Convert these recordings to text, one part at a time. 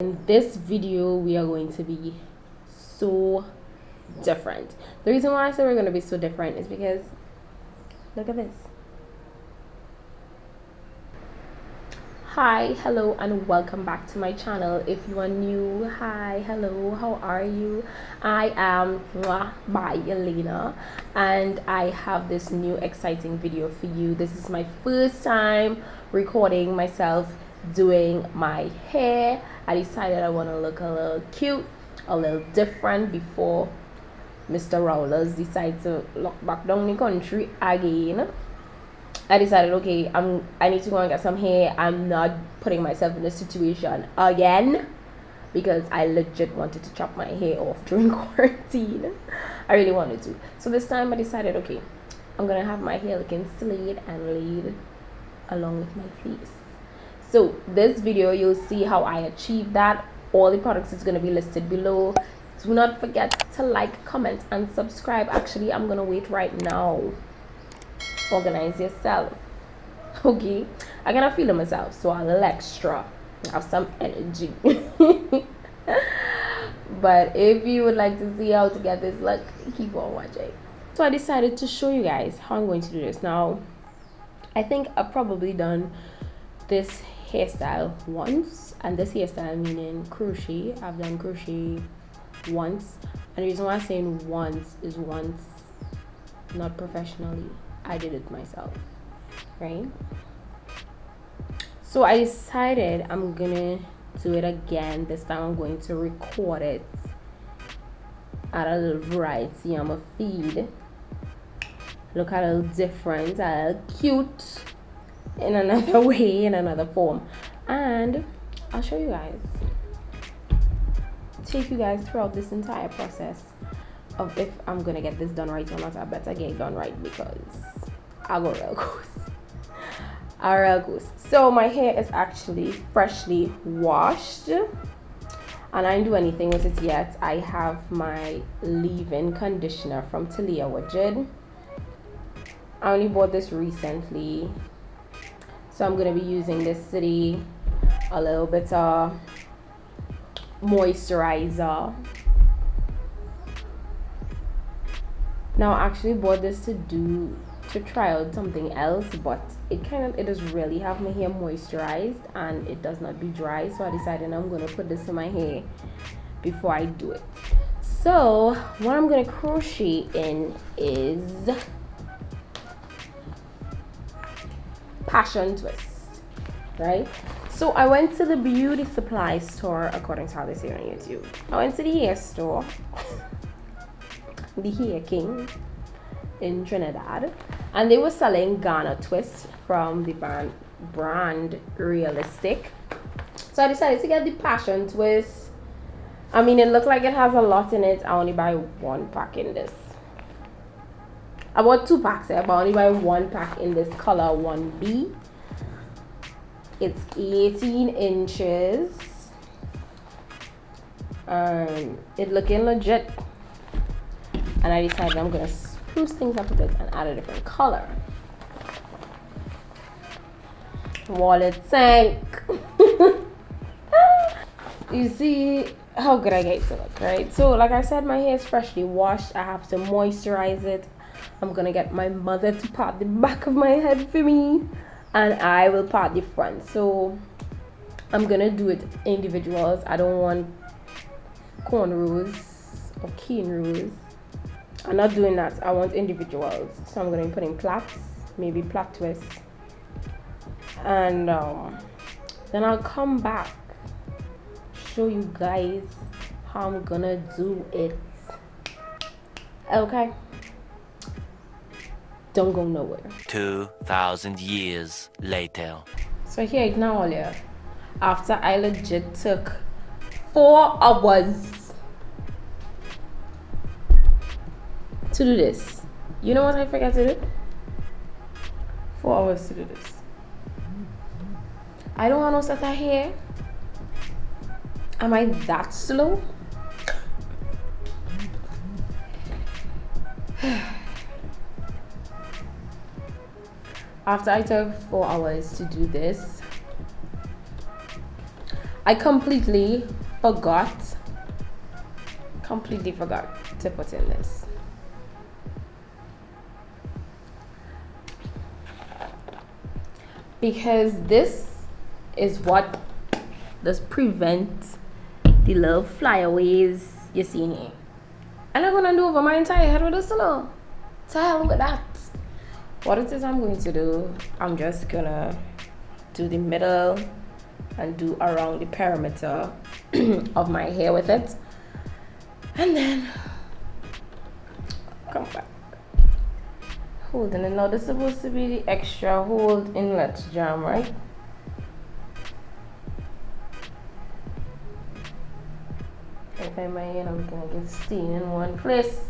In this video we are going to be so different. The reason why I say we're going to be so different is because look at this. Hi, hello, and welcome back to my channel. If you are new, hi, hello, how are you? I am MUAH by Yelena, and I have this new exciting video for you. This is my first time recording myself doing my hair. I decided I want to look a little cute, a little different before Mr. Rowlers decide to lock back down the country again. I decided, okay, I need to go and get some hair. I'm not putting myself in this situation again because I legit wanted to chop my hair off during quarantine. I really wanted to. So this time I decided, okay, I'm gonna have my hair looking slayed and laid along with my face. So this video, you'll see how I achieved that. All the products is going to be listed below. Do not forget to like, comment, and subscribe. Actually, I'm going to wait right now. Organize yourself. Okay? I'm going to feel myself, so a little extra. Have some energy. But if you would like to see how to get this look, keep on watching. So I decided to show you guys how I'm going to do this. Now, I think I've probably done this hairstyle once, and this hairstyle meaning crochet. I've done crochet once, and the reason why I'm saying once is once, not professionally. I did it myself, right? So I decided I'm gonna do it again. This time I'm going to record it at a little variety. I'm a feed look a little different, a little cute in another way, in another form, and I'll show you guys, take you guys throughout this entire process of if I'm gonna get this done right or not. I better get it done right because I go real goose. So my hair is actually freshly washed, and I didn't do anything with it yet. I have my leave-in conditioner from Taliah Waajid. I only bought this recently, so I'm going to be using this today. A little bit of moisturizer. Now I actually bought this to try out something else, but it does really have my hair moisturized and it does not be dry, so I decided I'm going to put this in my hair before I do it. So what I'm going to crochet in is passion twist, right? So I went to the beauty supply store, according to how they say on YouTube. I went to the hair store, the Hair King in Trinidad, and they were selling Ghana twist from the brand Realistic. So I decided to get the passion twist. I mean, it looked like it has a lot in it. I only buy one pack in this. I bought 2 packs here, but I only buy 1 pack in this color 1B. It's 18 inches. It looking legit. And I decided I'm gonna spruce things up a bit and add a different color. Wallet sank. You see how good I get to look, right? So like I said, my hair is freshly washed. I have to moisturize it. I'm gonna get my mother to part the back of my head for me, and I will part the front. So I'm gonna do it individuals. I don't want cornrows or keen rows. I'm not doing that. I want individuals. So I'm gonna be putting plaits, maybe plait twist, and then I'll come back, show you guys how I'm gonna do it. Okay, don't go nowhere. 2,000 years later. So here now, earlier, after I legit took 4 hours to do this. You know what I forgot to do? 4 hours to do this. I don't want no set of hair. Am I that slow? After I took 4 hours to do this, I completely forgot to put in this. Because this is what does prevent the little flyaways you see in here. And I'm gonna do over my entire head with this, to hell with that. What it is I'm going to do, I'm just gonna do the middle and do around the perimeter of my hair with it, and then come back holding it. Now this is supposed to be the extra hold inlet jam, right? If I my hair, I'm gonna get stain in one place.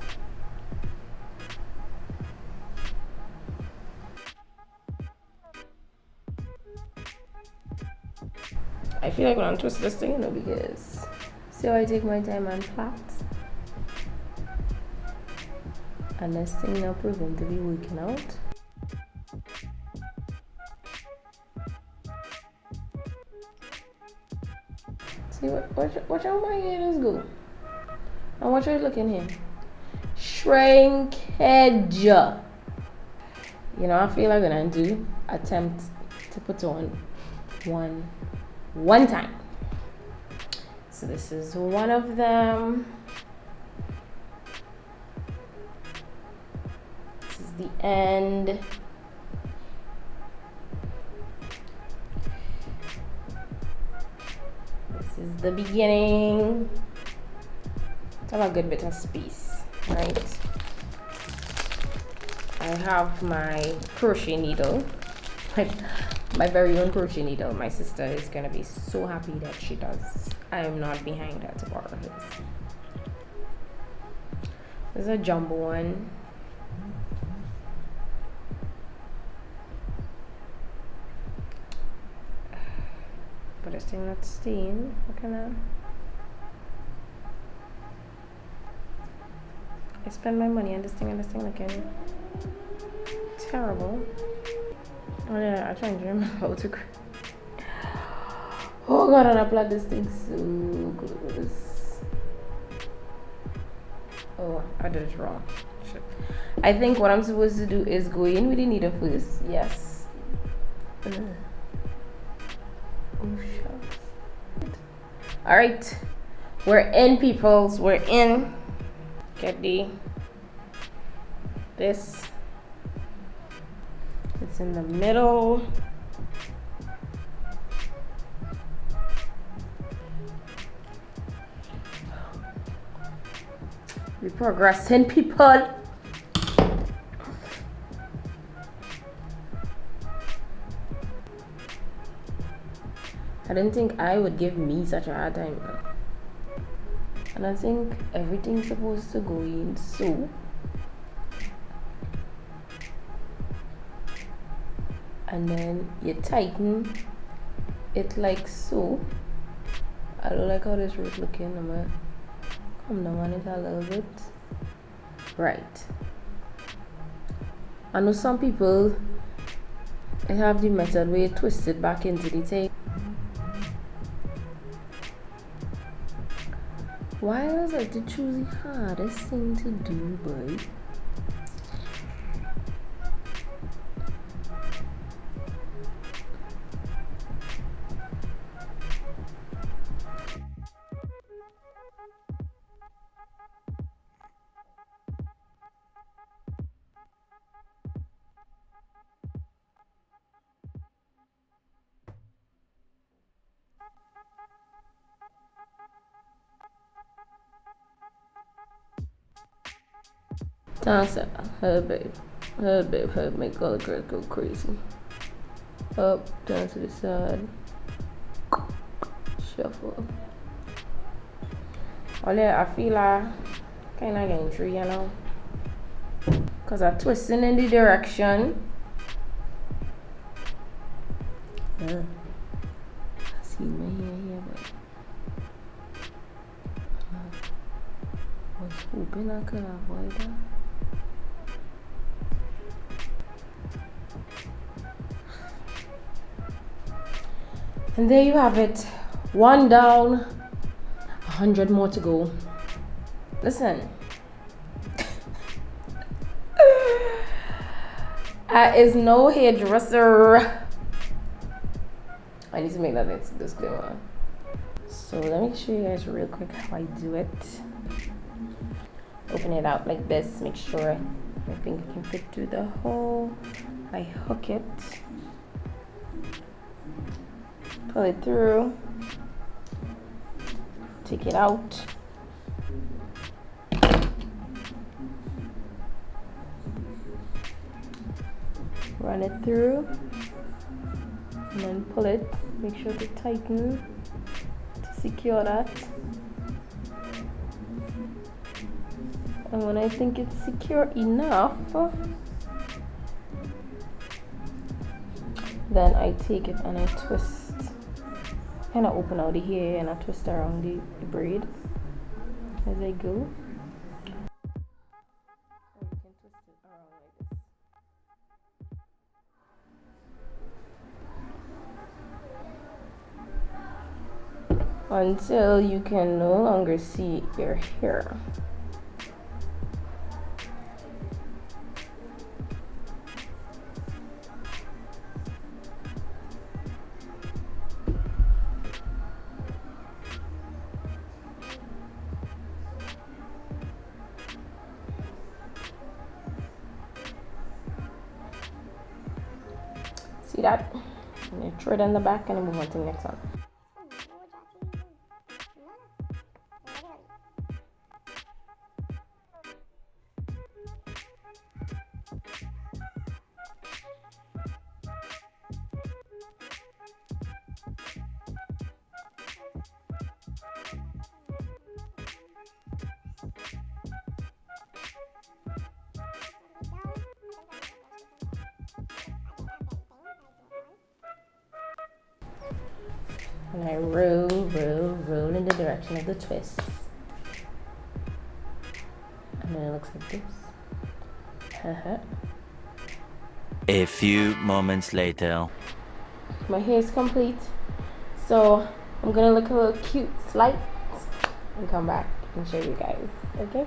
I feel like when I'm twisting this thing, because see how I take my time and flat, and this thing now proven to be working out. See watch how my hair is go, and watch how it looking here. Shrinkage. You know, I feel like I'm gonna do attempt to put on one time. So this is one of them. This is the end. This is the beginning. Have a good bit of space, right? I have my crochet needle. My very own crochet needle. My sister is gonna be so happy that she does. I am not behind her to borrow his. This is a jumbo one. But it's still not stain. What can I spend my money on this thing looking terrible. Oh yeah, I trying to remember how to. Oh god, and I applied this thing so close. Oh, I did it wrong. Shit. I think what I'm supposed to do is go in with the needle first. Yes. Oh shucks. Alright. We're in, peoples. We're in. Get this. It's in the middle. We're progressing, people. I didn't think I would give me such a hard time. And I think everything's supposed to go in so. And then you tighten it like so. I don't like how this root looking. I'm gonna come down on it a little bit. Right. I know some people have the method where you twist it back into the tape. Why was I to choose the hardest thing to do, boy? Taliah, her babe, her make all the girls go crazy. Up, down to the side, shuffle. Oh yeah, I feel like kind of getting through, you know, cause I'm twisting in the direction. Yeah, I see my hair here, but I was hoping I could avoid that. And there you have it. One down, 100 more to go. Listen. I is no hairdresser. I need to make that disclaimer. So let me show you guys real quick how I do it. Open it out like this. Make sure my finger can fit through the hole. I hook it. Pull it through. Take it out. Run it through. And then pull it. Make sure to tighten to secure that. And when I think it's secure enough, then I take it and I twist, kind of open out the hair and I twist around the braid as I go. And you can twist it around like this until you can no longer see your hair. See that? And you throw it in the back and move on to the next one. And I roll in the direction of the twist. And then it looks like this. A few moments later. My hair is complete. So I'm gonna look a little cute slight and come back and show you guys, okay?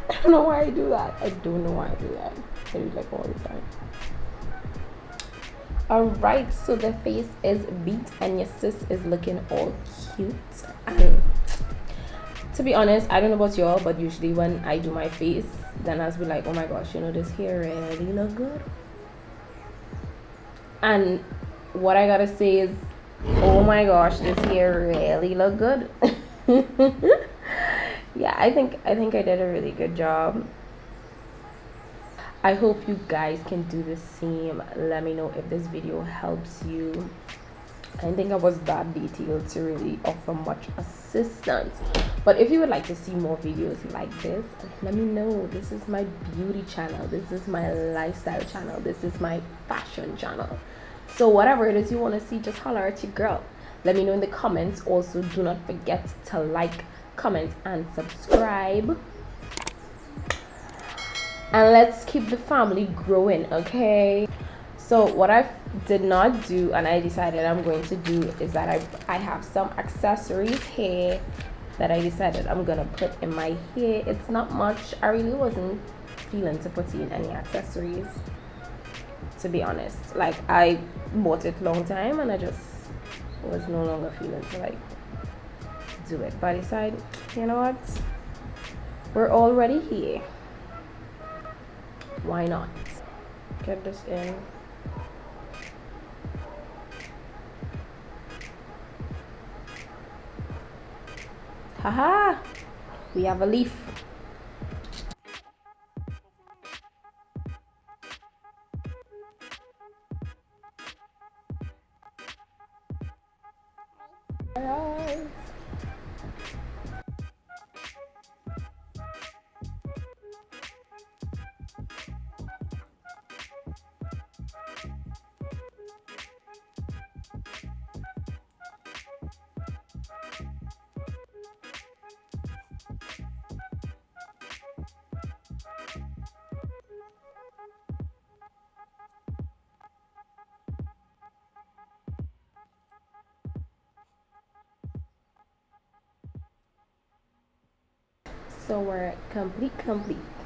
I don't know why I do that. I don't know why I do that. I do it like all the time. Alright, so the face is beat and your sis is looking all cute. And to be honest, I don't know about y'all, but usually when I do my face, then I'll be like, oh my gosh, you know, this hair really look good. And what I gotta say is, oh my gosh, this hair really look good. Yeah, I think I did a really good job. I hope you guys can do the same. Let me know if this video helps you. I don't think I was that detailed to really offer much assistance, but if you would like to see more videos like this, let me know. This is my beauty channel, this is my lifestyle channel, this is my fashion channel. So whatever it is you want to see, just holler at your girl. Let me know in the comments. Also, do not forget to like, comment and subscribe, and let's keep the family growing, okay? So what I did not do and I decided I'm going to do is that I have some accessories here that I decided I'm gonna put in my hair. It's not much. I really wasn't feeling to put in any accessories, to be honest. Like, I bought it long time and I just was no longer feeling to like do it, but I decided, you know what, we're already here, why not get this in. Haha, we have a leaf. Alright. So we're complete.